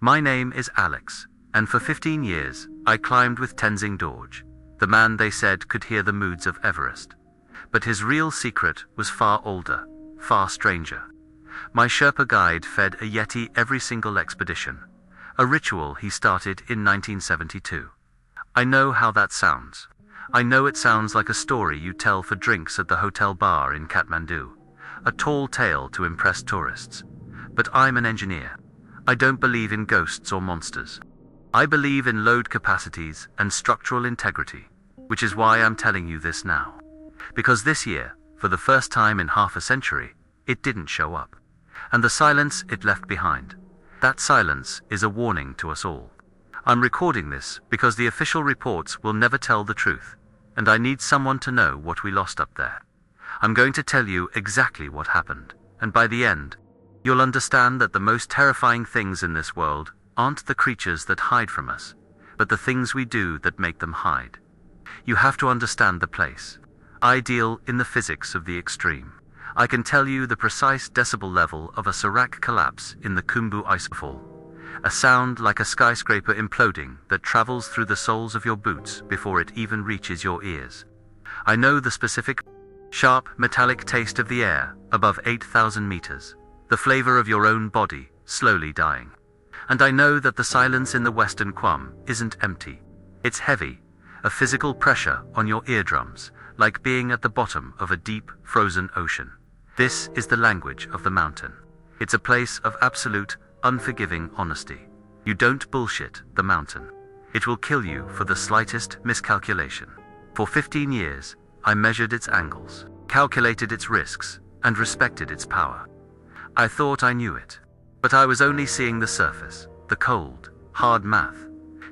My name is Alex, and for 15 years, I climbed with Tenzing Dorje, the man they said could hear the moods of Everest. But his real secret was far older, far stranger. My Sherpa guide fed a Yeti every single expedition, a ritual he started in 1972. I know how that sounds. I know it sounds like a story you tell for drinks at the hotel bar in Kathmandu, a tall tale to impress tourists. But I'm an engineer. I don't believe in ghosts or monsters. I believe in load capacities and structural integrity, which is why I'm telling you this now. Because this year, for the first time in half a century, it didn't show up. And the silence it left behind, that silence is a warning to us all. I'm recording this because the official reports will never tell the truth, and I need someone to know what we lost up there. I'm going to tell you exactly what happened, and by the end, you'll understand that the most terrifying things in this world aren't the creatures that hide from us, but the things we do that make them hide. You have to understand the place. I deal in the physics of the extreme. I can tell you the precise decibel level of a Serac collapse in the Khumbu icefall, a sound like a skyscraper imploding that travels through the soles of your boots before it even reaches your ears. I know the specific, sharp, metallic taste of the air above 8,000 meters, the flavor of your own body slowly dying. And I know that the silence in the Western Quam isn't empty. It's heavy, a physical pressure on your eardrums, like being at the bottom of a deep, frozen ocean. This is the language of the mountain. It's a place of absolute, unforgiving honesty. You don't bullshit the mountain. It will kill you for the slightest miscalculation. For 15 years, I measured its angles, calculated its risks, and respected its power. I thought I knew it, but I was only seeing the surface, the cold, hard math.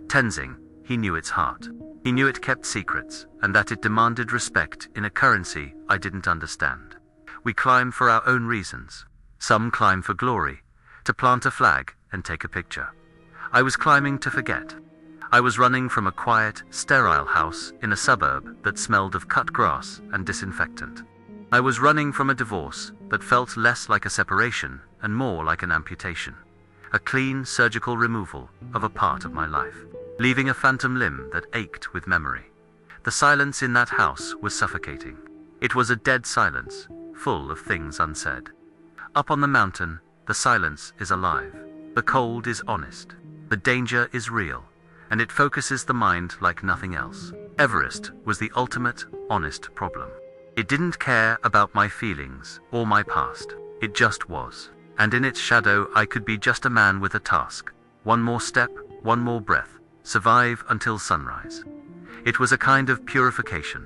Tenzing, he knew its heart. He knew it kept secrets, and that it demanded respect in a currency I didn't understand. We climb for our own reasons. Some climb for glory, to plant a flag and take a picture. I was climbing to forget. I was running from a quiet, sterile house in a suburb that smelled of cut grass and disinfectant. I was running from a divorce that felt less like a separation and more like an amputation. A clean surgical removal of a part of my life, leaving a phantom limb that ached with memory. The silence in that house was suffocating. It was a dead silence, full of things unsaid. Up on the mountain, the silence is alive. The cold is honest. The danger is real, and it focuses the mind like nothing else. Everest was the ultimate, honest problem. It didn't care about my feelings or my past. It just was. And in its shadow, I could be just a man with a task. One more step, one more breath. Survive until sunrise. It was a kind of purification,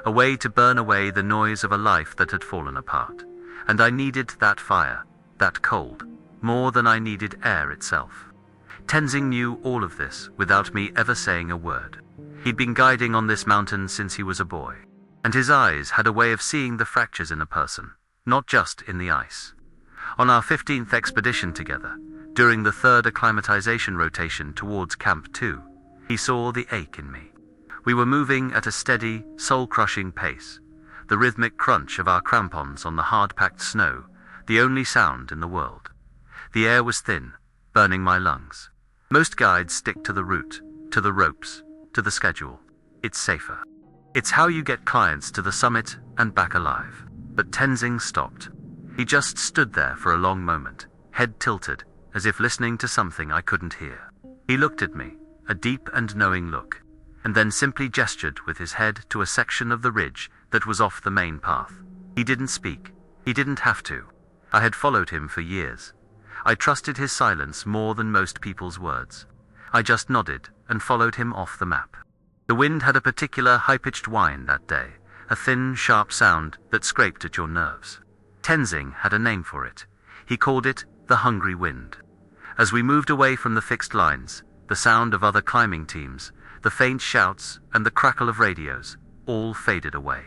a way to burn away the noise of a life that had fallen apart. And I needed that fire, that cold, more than I needed air itself. Tenzing knew all of this without me ever saying a word. He'd been guiding on this mountain since he was a boy, and his eyes had a way of seeing the fractures in a person, not just in the ice. On our 15th expedition together, during the third acclimatization rotation towards Camp 2, he saw the ache in me. We were moving at a steady, soul-crushing pace, the rhythmic crunch of our crampons on the hard-packed snow, the only sound in the world. The air was thin, burning my lungs. Most guides stick to the route, to the ropes, to the schedule. It's safer. It's how you get clients to the summit and back alive. But Tenzing stopped. He just stood there for a long moment, head tilted, as if listening to something I couldn't hear. He looked at me, a deep and knowing look, and then simply gestured with his head to a section of the ridge that was off the main path. He didn't speak. He didn't have to. I had followed him for years. I trusted his silence more than most people's words. I just nodded and followed him off the map. The wind had a particular high-pitched whine that day, a thin, sharp sound that scraped at your nerves. Tenzing had a name for it. He called it the hungry wind. As we moved away from the fixed lines, the sound of other climbing teams, the faint shouts, and the crackle of radios, all faded away.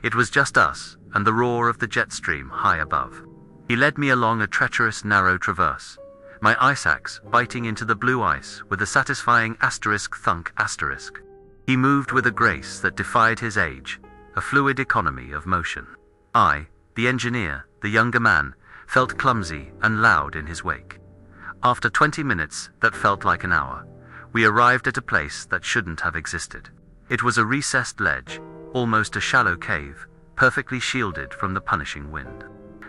It was just us and the roar of the jet stream high above. He led me along a treacherous, narrow traverse, my ice axe biting into the blue ice with a satisfying asterisk thunk asterisk. He moved with a grace that defied his age, a fluid economy of motion. I, the engineer, the younger man, felt clumsy and loud in his wake. After 20 minutes that felt like an hour, we arrived at a place that shouldn't have existed. It was a recessed ledge, almost a shallow cave, perfectly shielded from the punishing wind.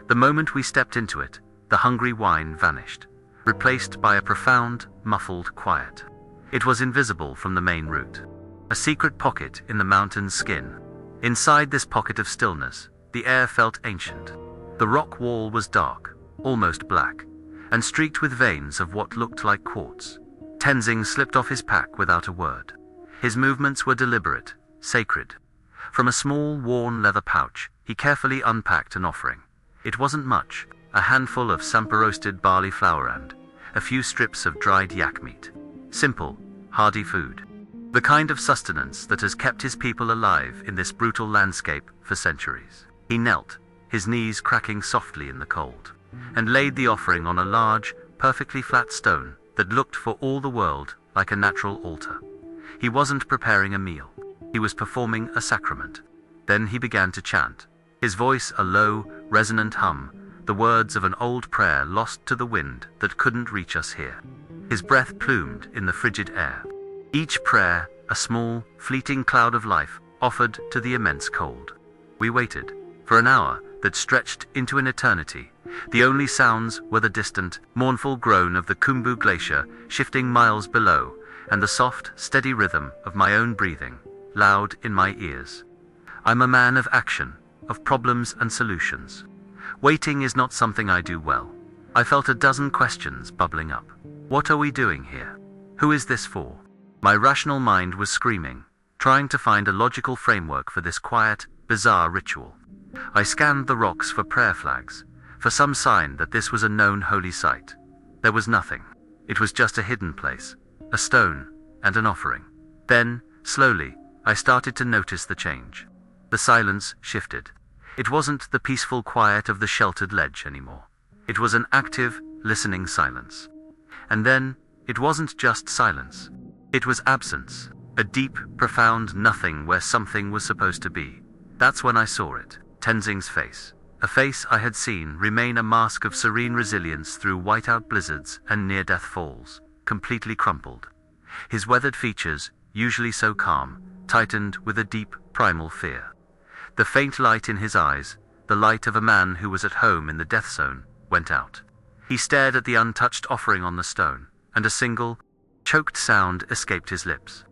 The moment we stepped into it, the hungry whine vanished, replaced by a profound, muffled quiet. It was invisible from the main route. A secret pocket in the mountain's skin. Inside this pocket of stillness, the air felt ancient. The rock wall was dark, almost black, and streaked with veins of what looked like quartz. Tenzing slipped off his pack without a word. His movements were deliberate, sacred. From a small, worn leather pouch, he carefully unpacked an offering. It wasn't much, a handful of sampa-roasted barley flour and a few strips of dried yak meat. Simple, hearty food. The kind of sustenance that has kept his people alive in this brutal landscape for centuries. He knelt, his knees cracking softly in the cold, and laid the offering on a large, perfectly flat stone that looked for all the world like a natural altar. He wasn't preparing a meal. He was performing a sacrament. Then he began to chant, his voice a low, resonant hum, the words of an old prayer lost to the wind that couldn't reach us here. His breath plumed in the frigid air. Each prayer, a small, fleeting cloud of life offered to the immense cold. We waited, for an hour that stretched into an eternity. The only sounds were the distant, mournful groan of the Khumbu Glacier shifting miles below, and the soft, steady rhythm of my own breathing, loud in my ears. I'm a man of action, of problems and solutions. Waiting is not something I do well. I felt a dozen questions bubbling up. What are we doing here? Who is this for? My rational mind was screaming, trying to find a logical framework for this quiet, bizarre ritual. I scanned the rocks for prayer flags, for some sign that this was a known holy site. There was nothing. It was just a hidden place, a stone, and an offering. Then, slowly, I started to notice the change. The silence shifted. It wasn't the peaceful quiet of the sheltered ledge anymore. It was an active, listening silence. And then, it wasn't just silence. It was absence, a deep, profound nothing where something was supposed to be. That's when I saw it, Tenzing's face. A face I had seen remain a mask of serene resilience through whiteout blizzards and near-death falls, completely crumpled. His weathered features, usually so calm, tightened with a deep, primal fear. The faint light in his eyes, the light of a man who was at home in the death zone, went out. He stared at the untouched offering on the stone, and a single, choked sound escaped his lips.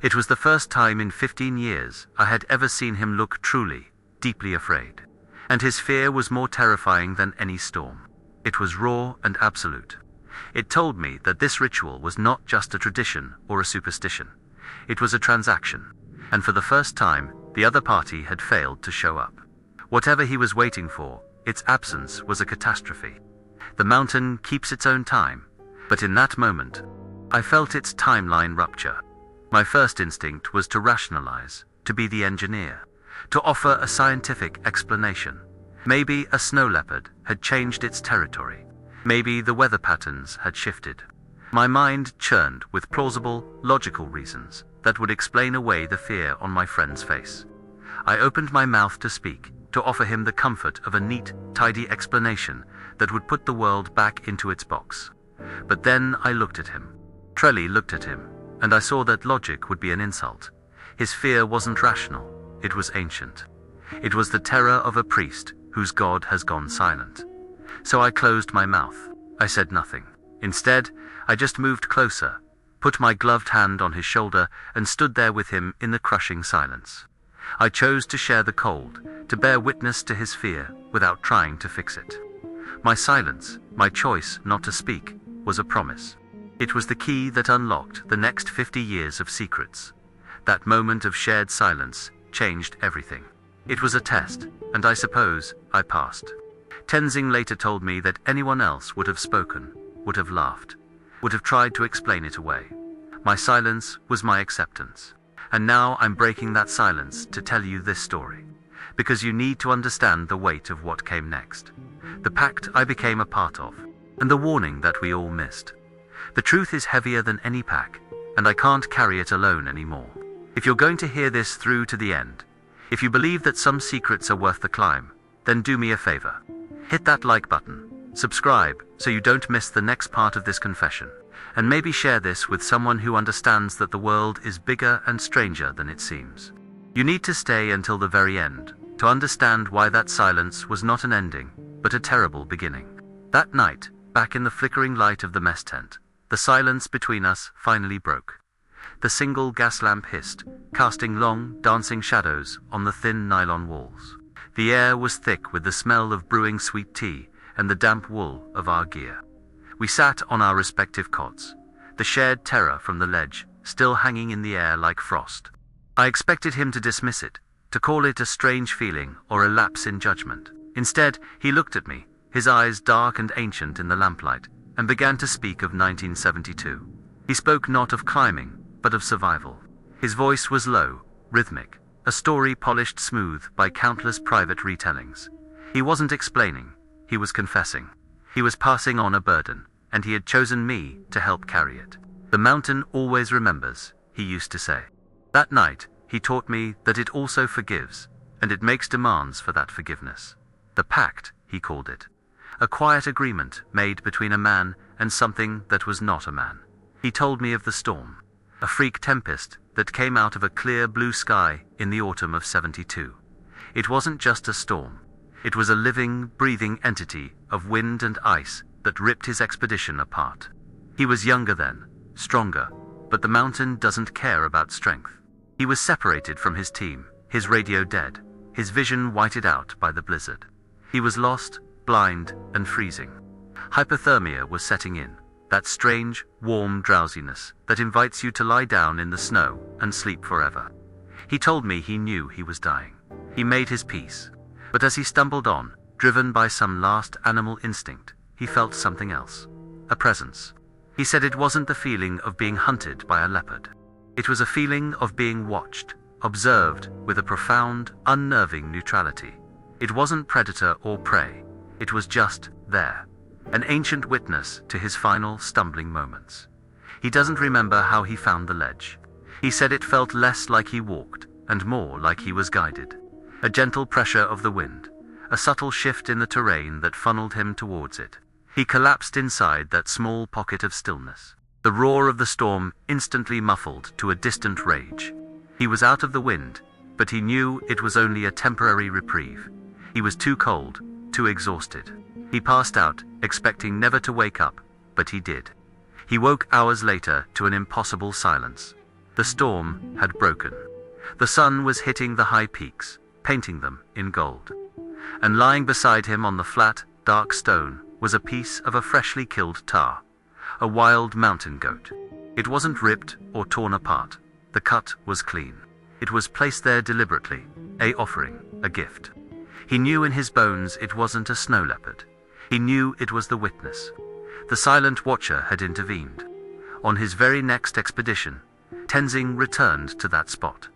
It was the first time in 15 years I had ever seen him look truly, deeply afraid. And his fear was more terrifying than any storm. It was raw and absolute. It told me that this ritual was not just a tradition or a superstition. It was a transaction. And for the first time, the other party had failed to show up. Whatever he was waiting for, its absence was a catastrophe. The mountain keeps its own time, but in that moment, I felt its timeline rupture. My first instinct was to rationalize, to be the engineer, to offer a scientific explanation. Maybe a snow leopard had changed its territory. Maybe the weather patterns had shifted. My mind churned with plausible, logical reasons that would explain away the fear on my friend's face. I opened my mouth to speak, to offer him the comfort of a neat, tidy explanation that would put the world back into its box. But then I looked at him. Trelli looked at him, and I saw that logic would be an insult. His fear wasn't rational, it was ancient. It was the terror of a priest whose god has gone silent. So I closed my mouth. I said nothing. Instead, I just moved closer, put my gloved hand on his shoulder, and stood there with him in the crushing silence. I chose to share the cold, to bear witness to his fear without trying to fix it. My silence, my choice not to speak, was a promise. It was the key that unlocked the next 50 years of secrets. That moment of shared silence changed everything. It was a test, and I suppose I passed. Tenzing later told me that anyone else would have spoken, would have laughed, would have tried to explain it away. My silence was my acceptance. And now I'm breaking that silence to tell you this story. Because you need to understand the weight of what came next. The pact I became a part of, and the warning that we all missed. The truth is heavier than any pack, and I can't carry it alone anymore. If you're going to hear this through to the end, if you believe that some secrets are worth the climb, then do me a favor. Hit that like button, Subscribe so you don't miss the next part of this confession. And maybe share this with someone who understands that the world is bigger and stranger than it seems. You need to stay until the very end to understand why that silence was not an ending, but a terrible beginning. That night, back in the flickering light of the mess tent, the silence between us finally broke. The single gas lamp hissed, casting long, dancing shadows on the thin nylon walls. The air was thick with the smell of brewing sweet tea and the damp wool of our gear. We sat on our respective cots, the shared terror from the ledge still hanging in the air like frost. I expected him to dismiss it, to call it a strange feeling or a lapse in judgment. Instead, he looked at me, his eyes dark and ancient in the lamplight, and began to speak of 1972. He spoke not of climbing, but of survival. His voice was low, rhythmic, a story polished smooth by countless private retellings. He wasn't explaining, he was confessing. He was passing on a burden, and he had chosen me to help carry it. The mountain always remembers, he used to say. That night, he taught me that it also forgives, and it makes demands for that forgiveness. The pact, he called it. A quiet agreement made between a man and something that was not a man. He told me of the storm, a freak tempest that came out of a clear blue sky in the autumn of '72. It wasn't just a storm. It was a living, breathing entity of wind and ice that ripped his expedition apart. He was younger then, stronger, but the mountain doesn't care about strength. He was separated from his team, his radio dead, his vision whited out by the blizzard. He was lost, blind, and freezing. Hypothermia was setting in, that strange, warm drowsiness that invites you to lie down in the snow and sleep forever. He told me he knew he was dying. He made his peace. But as he stumbled on, driven by some last animal instinct, he felt something else. A presence. He said it wasn't the feeling of being hunted by a leopard. It was a feeling of being watched, observed with a profound, unnerving neutrality. It wasn't predator or prey. It was just there. An ancient witness to his final stumbling moments. He doesn't remember how he found the ledge. He said it felt less like he walked, and more like he was guided. A gentle pressure of the wind, a subtle shift in the terrain that funneled him towards it. He collapsed inside that small pocket of stillness. The roar of the storm instantly muffled to a distant rage. He was out of the wind, but he knew it was only a temporary reprieve. He was too cold, too exhausted. He passed out, expecting never to wake up, but he did. He woke hours later to an impossible silence. The storm had broken. The sun was hitting the high peaks, painting them in gold. And lying beside him on the flat, dark stone was a piece of a freshly killed tar, a wild mountain goat. It wasn't ripped or torn apart. The cut was clean. It was placed there deliberately, a offering, a gift. He knew in his bones it wasn't a snow leopard. He knew it was the witness. The silent watcher had intervened. On his very next expedition, Tenzing returned to that spot.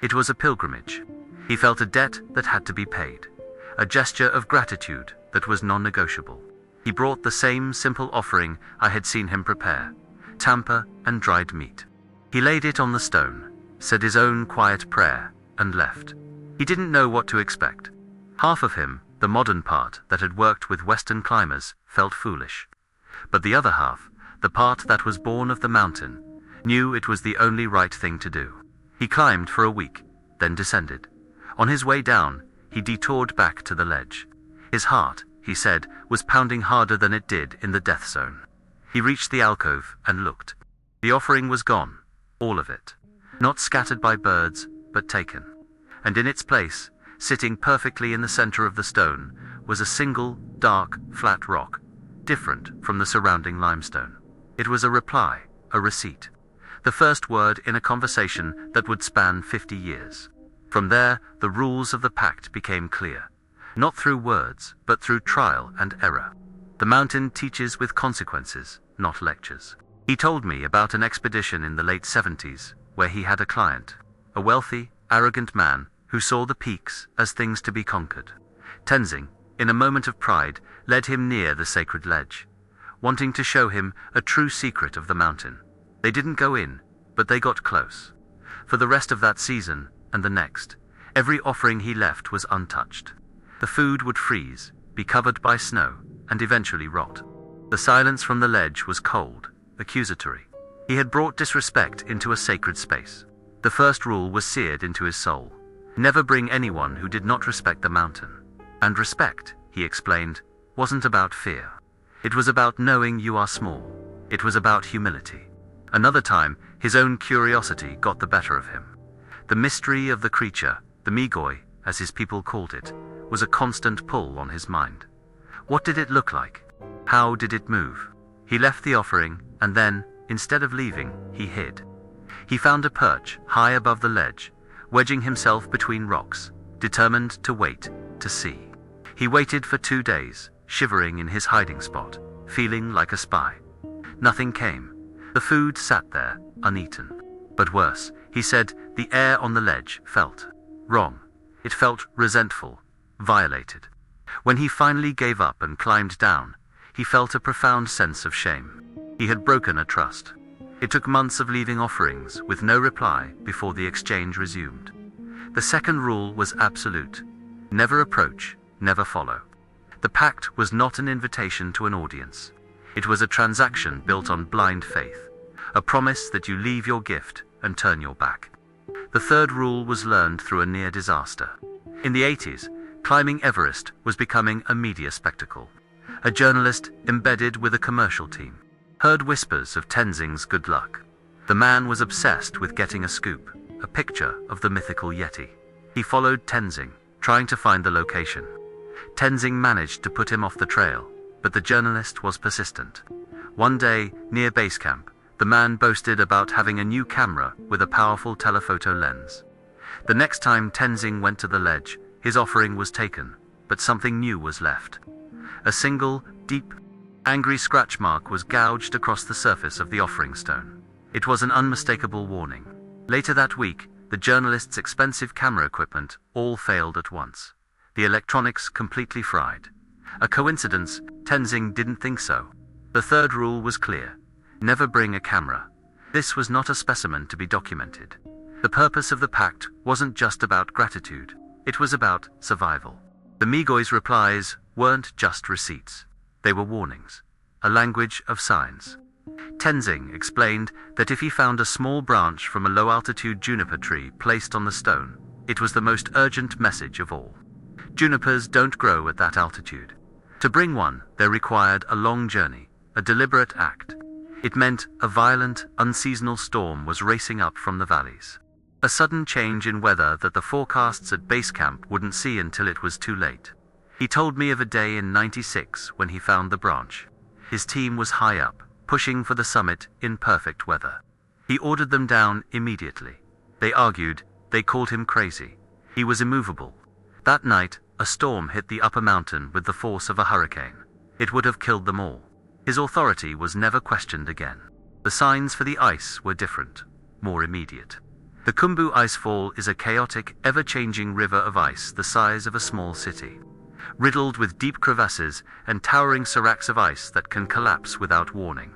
It was a pilgrimage. He felt a debt that had to be paid, a gesture of gratitude that was non-negotiable. He brought the same simple offering I had seen him prepare, tamper and dried meat. He laid it on the stone, said his own quiet prayer, and left. He didn't know what to expect. Half of him, the modern part that had worked with Western climbers, felt foolish. But the other half, the part that was born of the mountain, knew it was the only right thing to do. He climbed for a week, then descended. On his way down, he detoured back to the ledge. His heart, he said, was pounding harder than it did in the death zone. He reached the alcove and looked. The offering was gone, all of it. Not scattered by birds, but taken. And in its place, sitting perfectly in the center of the stone, was a single, dark, flat rock, different from the surrounding limestone. It was a reply, a receipt. The first word in a conversation that would span 50 years. From there, the rules of the pact became clear. Not through words, but through trial and error. The mountain teaches with consequences, not lectures. He told me about an expedition in the late '70s, where he had a client, a wealthy, arrogant man who saw the peaks as things to be conquered. Tenzing, in a moment of pride, led him near the sacred ledge, wanting to show him a true secret of the mountain. They didn't go in, but they got close. For the rest of that season, and the next, every offering he left was untouched. The food would freeze, be covered by snow, and eventually rot. The silence from the ledge was cold, accusatory. He had brought disrespect into a sacred space. The first rule was seared into his soul. Never bring anyone who did not respect the mountain. And respect, he explained, wasn't about fear. It was about knowing you are small. It was about humility. Another time, his own curiosity got the better of him. The mystery of the creature, the Migoi, as his people called it, was a constant pull on his mind. What did it look like? How did it move? He left the offering, and then, instead of leaving, he hid. He found a perch high above the ledge, wedging himself between rocks, determined to wait, to see. He waited for 2 days, shivering in his hiding spot, feeling like a spy. Nothing came. The food sat there, uneaten. But worse, he said, the air on the ledge felt wrong. It felt resentful, violated. When he finally gave up and climbed down, he felt a profound sense of shame. He had broken a trust. It took months of leaving offerings with no reply before the exchange resumed. The second rule was absolute. Never approach, never follow. The pact was not an invitation to an audience. It was a transaction built on blind faith, a promise that you leave your gift and turn your back. The third rule was learned through a near disaster. In the 80s, climbing Everest was becoming a media spectacle. A journalist embedded with a commercial team heard whispers of Tenzing's good luck. The man was obsessed with getting a scoop, a picture of the mythical Yeti. He followed Tenzing, trying to find the location. Tenzing managed to put him off the trail, but the journalist was persistent. One day, near base camp, the man boasted about having a new camera with a powerful telephoto lens. The next time Tenzing went to the ledge, his offering was taken, but something new was left. A single, deep, angry scratch mark was gouged across the surface of the offering stone. It was an unmistakable warning. Later that week, the journalist's expensive camera equipment all failed at once. The electronics completely fried. A coincidence? Tenzing didn't think so. The third rule was clear. Never bring a camera. This was not a specimen to be documented. The purpose of the pact wasn't just about gratitude. It was about survival. The Migoi's replies weren't just receipts. They were warnings, a language of signs. Tenzing explained that if he found a small branch from a low-altitude juniper tree placed on the stone, it was the most urgent message of all. Junipers don't grow at that altitude. To bring one, there required a long journey, a deliberate act. It meant a violent, unseasonal storm was racing up from the valleys. A sudden change in weather that the forecasts at base camp wouldn't see until it was too late. He told me of a day in '96 when he found the branch. His team was high up, pushing for the summit in perfect weather. He ordered them down immediately. They argued, they called him crazy. He was immovable. That night, a storm hit the upper mountain with the force of a hurricane. It would have killed them all. His authority was never questioned again. The signs for the ice were different, more immediate. The Khumbu Icefall is a chaotic, ever-changing river of ice the size of a small city, riddled with deep crevasses and towering seracs of ice that can collapse without warning.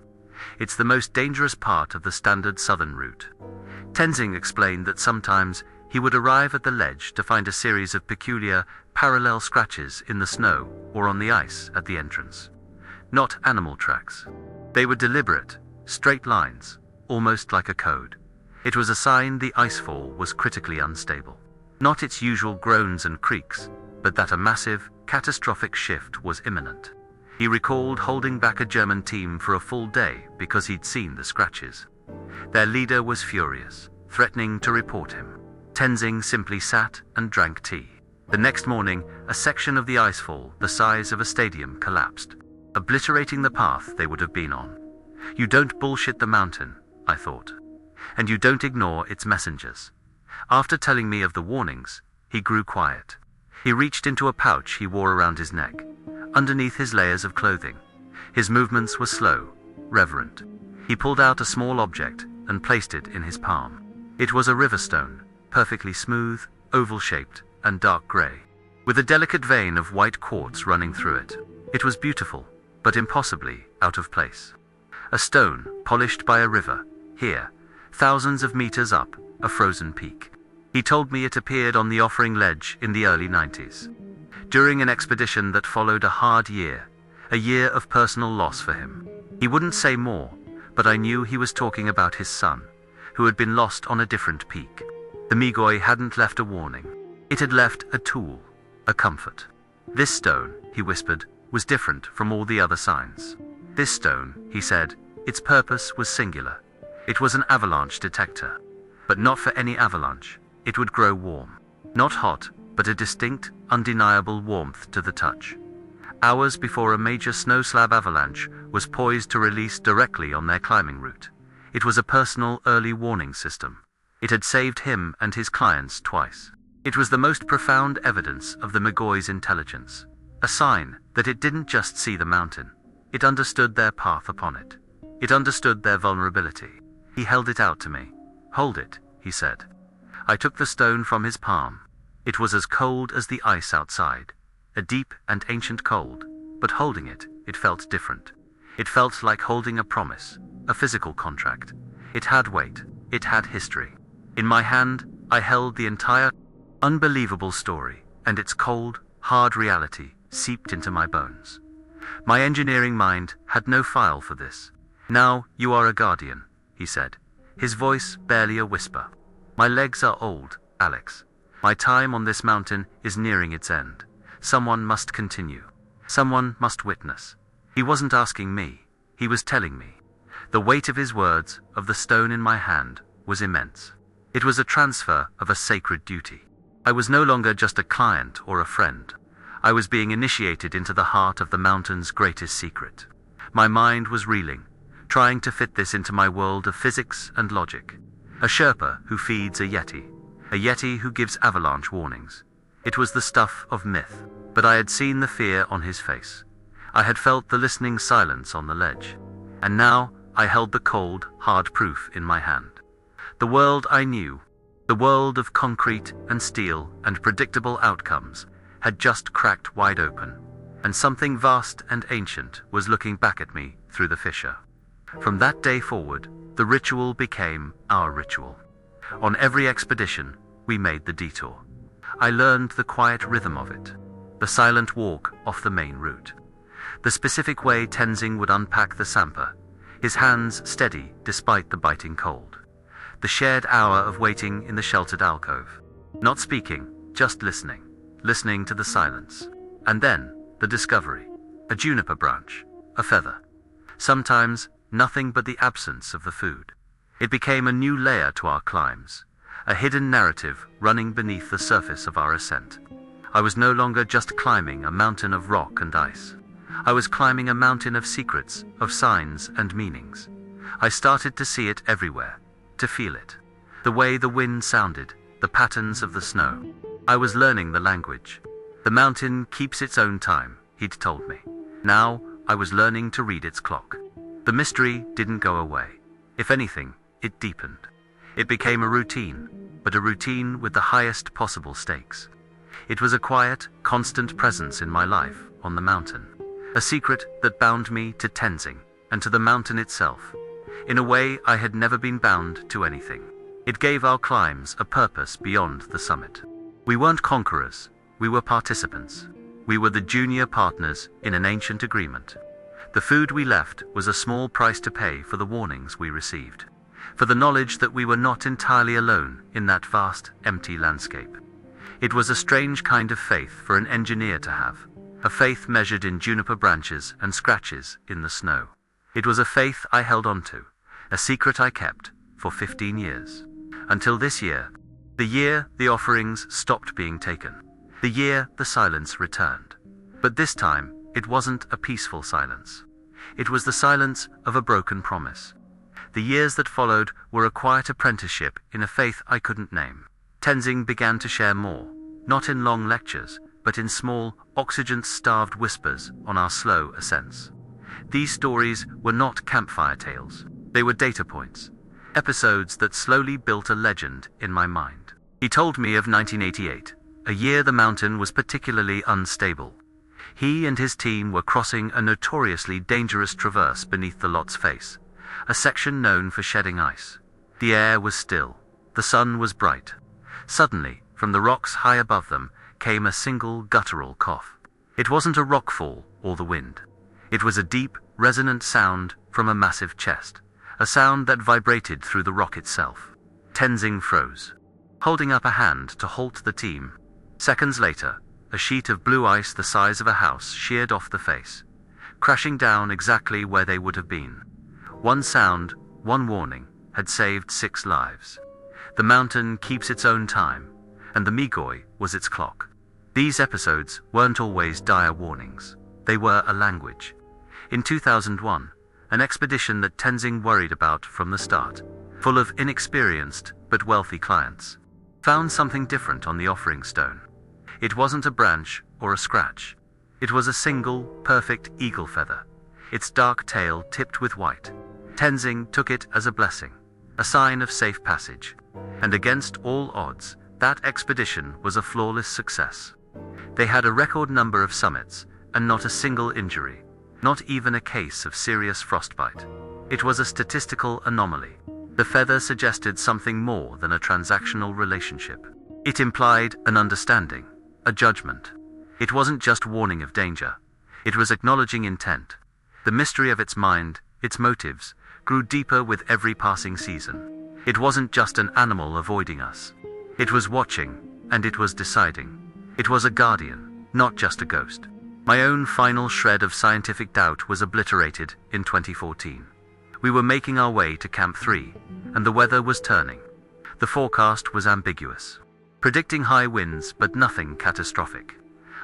It's the most dangerous part of the standard southern route. Tenzing explained that sometimes he would arrive at the ledge to find a series of peculiar, parallel scratches in the snow or on the ice at the entrance. Not animal tracks. They were deliberate, straight lines, almost like a code. It was a sign the icefall was critically unstable. Not its usual groans and creaks, but that a massive, catastrophic shift was imminent. He recalled holding back a German team for a full day because he'd seen the scratches. Their leader was furious, threatening to report him. Tenzing simply sat and drank tea. The next morning, a section of the icefall the size of a stadium collapsed, obliterating the path they would have been on. You don't bullshit the mountain, I thought. And you don't ignore its messengers. After telling me of the warnings, he grew quiet. He reached into a pouch he wore around his neck, underneath his layers of clothing. His movements were slow, reverent. He pulled out a small object and placed it in his palm. It was a river stone, perfectly smooth, oval-shaped, and dark gray, with a delicate vein of white quartz running through it. It was beautiful, but impossibly out of place. A stone, polished by a river, here, thousands of meters up, a frozen peak. He told me it appeared on the offering ledge in the early 90s. During an expedition that followed a hard year, A year of personal loss for him. He wouldn't say more, but I knew he was talking about his son, who had been lost on a different peak. The Migoi hadn't left a warning. It had left a tool, a comfort. This stone, he whispered, was different from all the other signs. This stone, he said, its purpose was singular. It was an avalanche detector. But not for any avalanche. It would grow warm. Not hot, but a distinct, undeniable warmth to the touch. Hours before a major snow slab avalanche was poised to release directly on their climbing route. It was a personal early warning system. It had saved him and his clients twice. It was the most profound evidence of the Migoi's intelligence. A sign that it didn't just see the mountain. It understood their path upon it. It understood their vulnerability. He held it out to me. "Hold it," he said. I took the stone from his palm. It was as cold as the ice outside. A deep and ancient cold, but holding it, it felt different. It felt like holding a promise, a physical contract. It had weight, it had history. In my hand, I held the entire unbelievable story, and its cold, hard reality seeped into my bones. My engineering mind had no file for this. "Now you are a guardian," he said, his voice barely a whisper. "My legs are old, Alex. My time on this mountain is nearing its end. Someone must continue. Someone must witness." He wasn't asking me. He was telling me. The weight of his words, of the stone in my hand, was immense. It was a transfer of a sacred duty. I was no longer just a client or a friend. I was being initiated into the heart of the mountain's greatest secret. My mind was reeling, trying to fit this into my world of physics and logic. A Sherpa who feeds a Yeti who gives avalanche warnings. It was the stuff of myth, but I had seen the fear on his face. I had felt the listening silence on the ledge. And now I held the cold, hard proof in my hand. The world I knew, the world of concrete and steel and predictable outcomes, had just cracked wide open, and something vast and ancient was looking back at me through the fissure. From that day forward, the ritual became our ritual. On every expedition, we made the detour. I learned the quiet rhythm of it, the silent walk off the main route, the specific way Tenzing would unpack the sampa, his hands steady despite the biting cold, the shared hour of waiting in the sheltered alcove, not speaking, just listening to the silence. And then, the discovery, a juniper branch, a feather. Sometimes, nothing but the absence of the food. It became a new layer to our climbs, a hidden narrative running beneath the surface of our ascent. I was no longer just climbing a mountain of rock and ice. I was climbing a mountain of secrets, of signs and meanings. I started to see it everywhere, to feel it. The way the wind sounded, the patterns of the snow. I was learning the language. The mountain keeps its own time, he'd told me. Now, I was learning to read its clock. The mystery didn't go away. If anything, it deepened. It became a routine, but a routine with the highest possible stakes. It was a quiet, constant presence in my life on the mountain. A secret that bound me to Tenzing and to the mountain itself. In a way I had never been bound to anything. It gave our climbs a purpose beyond the summit. We weren't conquerors, we were participants. We were the junior partners in an ancient agreement. The food we left was a small price to pay for the warnings we received, for the knowledge that we were not entirely alone in that vast, empty landscape. It was a strange kind of faith for an engineer to have, a faith measured in juniper branches and scratches in the snow. It was a faith I held onto, a secret I kept for 15 years. Until this year, the year the offerings stopped being taken, the year the silence returned. But this time, it wasn't a peaceful silence. It was the silence of a broken promise. The years that followed were a quiet apprenticeship in a faith I couldn't name. Tenzing began to share more, not in long lectures, but in small, oxygen-starved whispers on our slow ascents. These stories were not campfire tales. They were data points, episodes that slowly built a legend in my mind. He told me of 1988, a year the mountain was particularly unstable. He and his team were crossing a notoriously dangerous traverse beneath the Lot's face, a section known for shedding ice. The air was still. The sun was bright. Suddenly, from the rocks high above them, came a single guttural cough. It wasn't a rockfall or the wind. It was a deep, resonant sound from a massive chest, a sound that vibrated through the rock itself. Tenzing froze, holding up a hand to halt the team. Seconds later, a sheet of blue ice the size of a house sheared off the face, crashing down exactly where they would have been. One sound, one warning, had saved 6 lives. The mountain keeps its own time, and the Migoi was its clock. These episodes weren't always dire warnings. They were a language. In 2001, an expedition that Tenzing worried about from the start, full of inexperienced but wealthy clients, found something different on the offering stone. It wasn't a branch or a scratch. It was a single, perfect eagle feather, its dark tail tipped with white. Tenzing took it as a blessing, a sign of safe passage. And against all odds, that expedition was a flawless success. They had a record number of summits, and not a single injury, not even a case of serious frostbite. It was a statistical anomaly. The feather suggested something more than a transactional relationship. It implied an understanding, a judgment. It wasn't just warning of danger. It was acknowledging intent. The mystery of its mind, its motives, grew deeper with every passing season. It wasn't just an animal avoiding us. It was watching, and it was deciding. It was a guardian, not just a ghost. My own final shred of scientific doubt was obliterated in 2014. We were making our way to Camp 3, and the weather was turning. The forecast was ambiguous, predicting high winds but nothing catastrophic.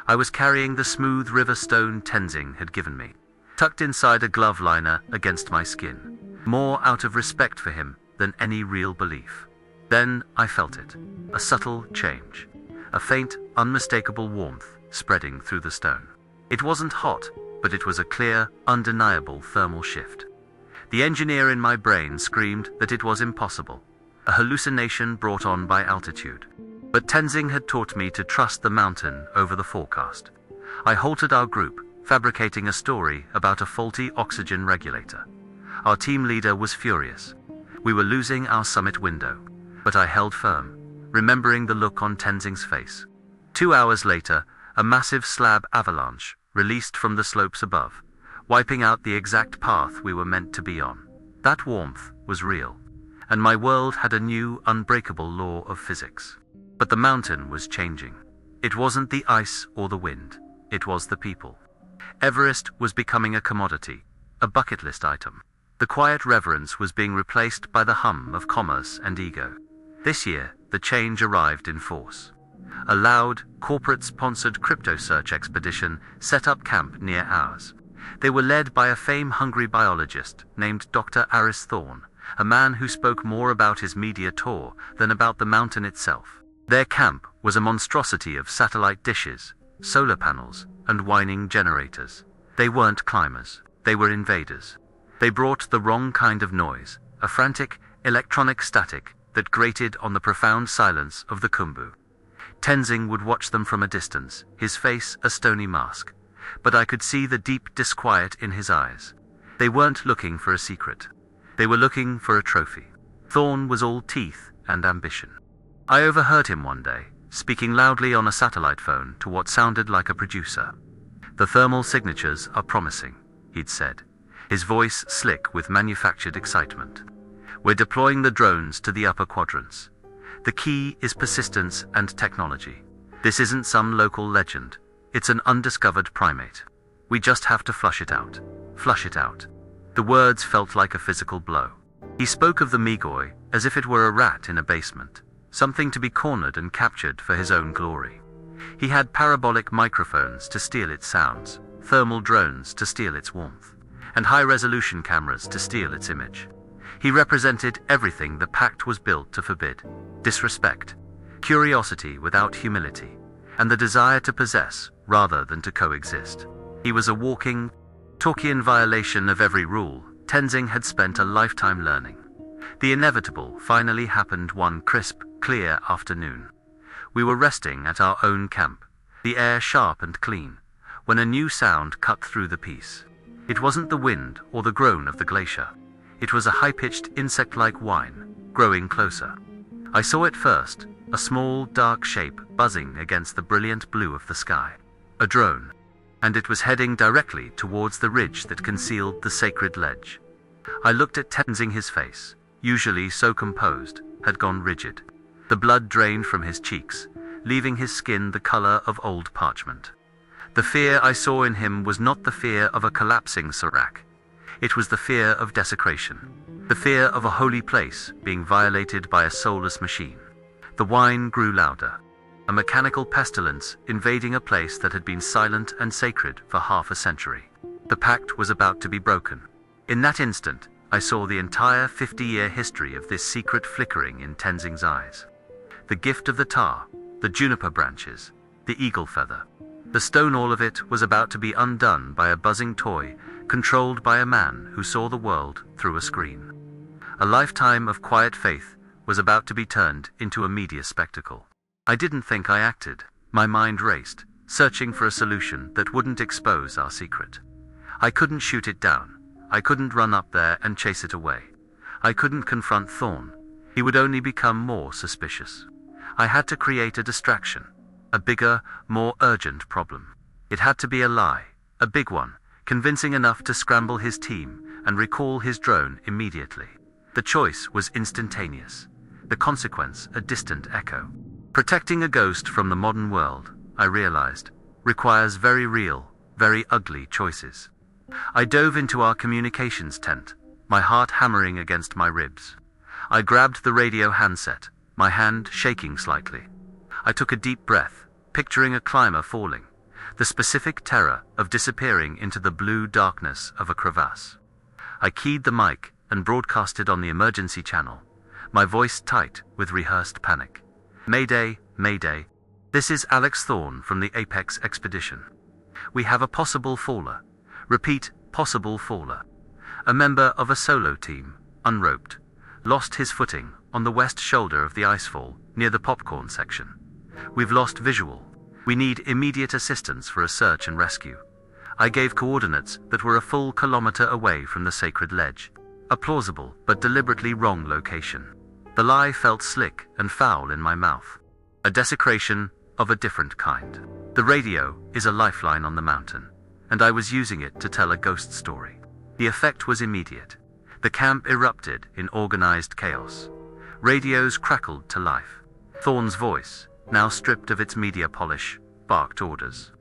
I was carrying the smooth river stone Tenzing had given me, tucked inside a glove liner against my skin, more out of respect for him than any real belief. Then I felt it, a subtle change, a faint, unmistakable warmth spreading through the stone. It wasn't hot, but it was a clear, undeniable thermal shift. The engineer in my brain screamed that it was impossible, a hallucination brought on by altitude. But Tenzing had taught me to trust the mountain over the forecast. I halted our group, fabricating a story about a faulty oxygen regulator. Our team leader was furious. We were losing our summit window, but I held firm, remembering the look on Tenzing's face. 2 hours later, a massive slab avalanche released from the slopes above, wiping out the exact path we were meant to be on. That warmth was real, and my world had a new, unbreakable law of physics. But the mountain was changing. It wasn't the ice or the wind, it was the people. Everest was becoming a commodity, a bucket list item. The quiet reverence was being replaced by the hum of commerce and ego. This year, the change arrived in force. A loud, corporate-sponsored crypto search expedition set up camp near ours. They were led by a fame-hungry biologist named Dr. Aris Thorne, a man who spoke more about his media tour than about the mountain itself. Their camp was a monstrosity of satellite dishes, solar panels, and whining generators. They weren't climbers. They were invaders. They brought the wrong kind of noise, a frantic, electronic static that grated on the profound silence of the Khumbu. Tenzing would watch them from a distance, his face a stony mask, but I could see the deep disquiet in his eyes. They weren't looking for a secret. They were looking for a trophy. Thorne was all teeth and ambition. I overheard him one day, speaking loudly on a satellite phone to what sounded like a producer. "The thermal signatures are promising," he'd said, his voice slick with manufactured excitement. "We're deploying the drones to the upper quadrants. The key is persistence and technology. This isn't some local legend. It's an undiscovered primate. We just have to flush it out. Flush it out." The words felt like a physical blow. He spoke of the Migoi as if it were a rat in a basement, something to be cornered and captured for his own glory. He had parabolic microphones to steal its sounds, thermal drones to steal its warmth, and high-resolution cameras to steal its image. He represented everything the pact was built to forbid: disrespect, curiosity without humility, and the desire to possess rather than to coexist. He was a walking, talkian violation of every rule Tenzing had spent a lifetime learning. The inevitable finally happened one crisp, clear afternoon. We were resting at our own camp, the air sharp and clean, when a new sound cut through the peace. It wasn't the wind or the groan of the glacier. It was a high-pitched insect-like whine, growing closer. I saw it first, a small, dark shape buzzing against the brilliant blue of the sky. A drone. and it was heading directly towards the ridge that concealed the sacred ledge. I looked at Tenzing. His face, usually so composed, had gone rigid. The blood drained from his cheeks, leaving his skin the color of old parchment. The fear I saw in him was not the fear of a collapsing Serac. It was the fear of desecration, the fear of a holy place being violated by a soulless machine. The whine grew louder, a mechanical pestilence invading a place that had been silent and sacred for half a century. The pact was about to be broken. In that instant, I saw the entire 50-year history of this secret flickering in Tenzing's eyes. The gift of the tar, the juniper branches, the eagle feather. The stone, all of it was about to be undone by a buzzing toy, controlled by a man who saw the world through a screen. A lifetime of quiet faith was about to be turned into a media spectacle. I didn't think I acted. My mind raced, searching for a solution that wouldn't expose our secret. I couldn't shoot it down. I couldn't run up there and chase it away. I couldn't confront Thorn. He would only become more suspicious. I had to create a distraction, a bigger, more urgent problem. It had to be a lie, a big one, convincing enough to scramble his team and recall his drone immediately. The choice was instantaneous, the consequence a distant echo. Protecting a ghost from the modern world, I realized, requires very real, very ugly choices. I dove into our communications tent, my heart hammering against my ribs. I grabbed the radio handset, my hand shaking slightly. I took a deep breath, picturing a climber falling, the specific terror of disappearing into the blue darkness of a crevasse. I keyed the mic and broadcasted on the emergency channel, my voice tight with rehearsed panic. Mayday, Mayday. This is Alex Thorn from the Apex Expedition. We have a possible faller. Repeat, possible faller. A member of a solo team, unroped, lost his footing on the west shoulder of the icefall near the popcorn section. We've lost visual. We need immediate assistance for a search and rescue. I gave coordinates that were a full kilometer away from the sacred ledge, a plausible but deliberately wrong location. The lie felt slick and foul in my mouth. A desecration of a different kind. The radio is a lifeline on the mountain, and I was using it to tell a ghost story. The effect was immediate. The camp erupted in organized chaos. Radios crackled to life. Thorn's voice, now stripped of its media polish, barked orders.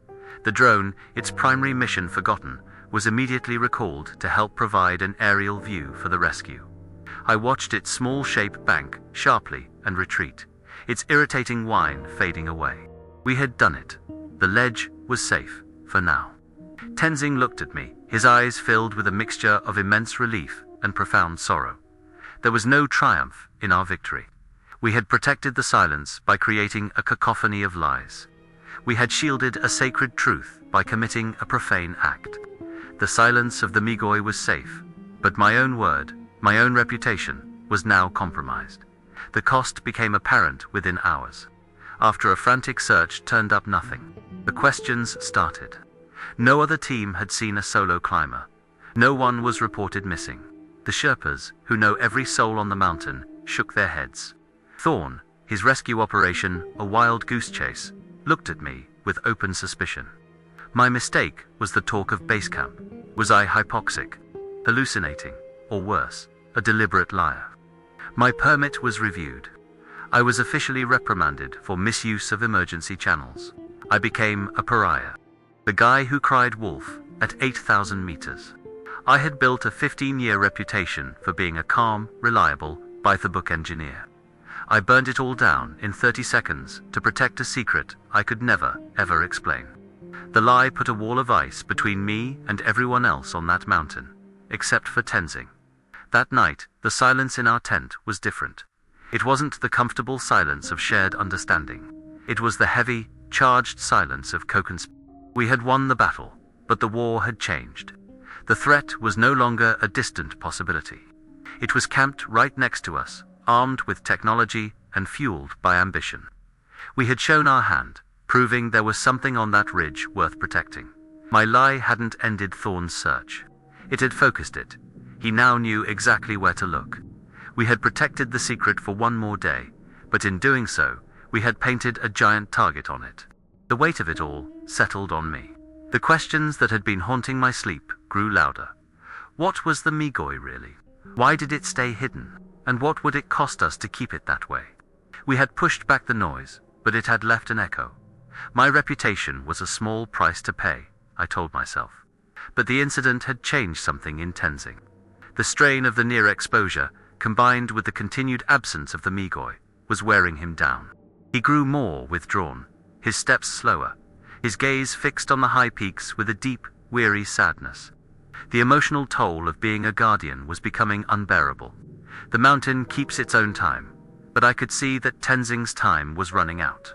The drone, its primary mission forgotten, was immediately recalled to help provide an aerial view for the rescue. I watched its small shape bank sharply and retreat, its irritating whine fading away. We had done it. The ledge was safe, for now. Tenzing looked at me, his eyes filled with a mixture of immense relief and profound sorrow. There was no triumph in our victory. We had protected the silence by creating a cacophony of lies. We had shielded a sacred truth by committing a profane act. The silence of the Migoi was safe, but my own word, my own reputation, was now compromised. The cost became apparent within hours. After a frantic search turned up nothing, the questions started. No other team had seen a solo climber. No one was reported missing. The Sherpas, who know every soul on the mountain, shook their heads. Thorn, his rescue operation, a wild goose chase, looked at me with open suspicion. My mistake was the talk of base camp. Was I hypoxic, hallucinating, or worse, a deliberate liar? My permit was reviewed. I was officially reprimanded for misuse of emergency channels. I became a pariah. The guy who cried wolf at 8,000 meters. I had built a 15-year reputation for being a calm, reliable, by-the-book engineer. I burned it all down in 30 seconds to protect a secret I could never, ever explain. The lie put a wall of ice between me and everyone else on that mountain, except for Tenzing. That night, the silence in our tent was different. It wasn't the comfortable silence of shared understanding. It was the heavy, charged silence of co-conspiration. We had won the battle, but the war had changed. The threat was no longer a distant possibility. It was camped right next to us, armed with technology and fueled by ambition. We had shown our hand, proving there was something on that ridge worth protecting. My lie hadn't ended Thorn's search. It had focused it. He now knew exactly where to look. We had protected the secret for one more day, but in doing so, we had painted a giant target on it. The weight of it all settled on me. The questions that had been haunting my sleep grew louder. What was the Migoi really? Why did it stay hidden? And what would it cost us to keep it that way? We had pushed back the noise, but it had left an echo. My reputation was a small price to pay, I told myself. But the incident had changed something in Tenzing. The strain of the near exposure, combined with the continued absence of the Migoi, was wearing him down. He grew more withdrawn, his steps slower, his gaze fixed on the high peaks with a deep, weary sadness. The emotional toll of being a guardian was becoming unbearable. The mountain keeps its own time, but I could see that Tenzing's time was running out.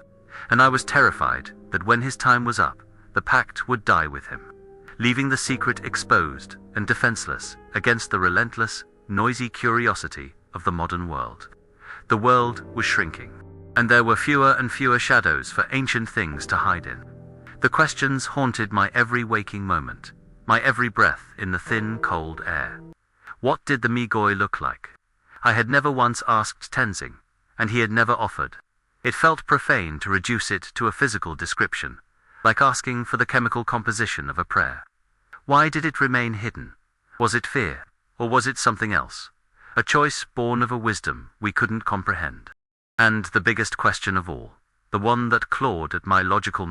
And I was terrified that when his time was up, the pact would die with him, leaving the secret exposed and defenseless against the relentless, noisy curiosity of the modern world. The world was shrinking, and there were fewer and fewer shadows for ancient things to hide in. The questions haunted my every waking moment, my every breath in the thin, cold air. What did the Migoi look like? I had never once asked Tenzing, and he had never offered. It felt profane to reduce it to a physical description, like asking for the chemical composition of a prayer. Why did it remain hidden? Was it fear, or was it something else? A choice born of a wisdom we couldn't comprehend. And the biggest question of all, the one that clawed at my logical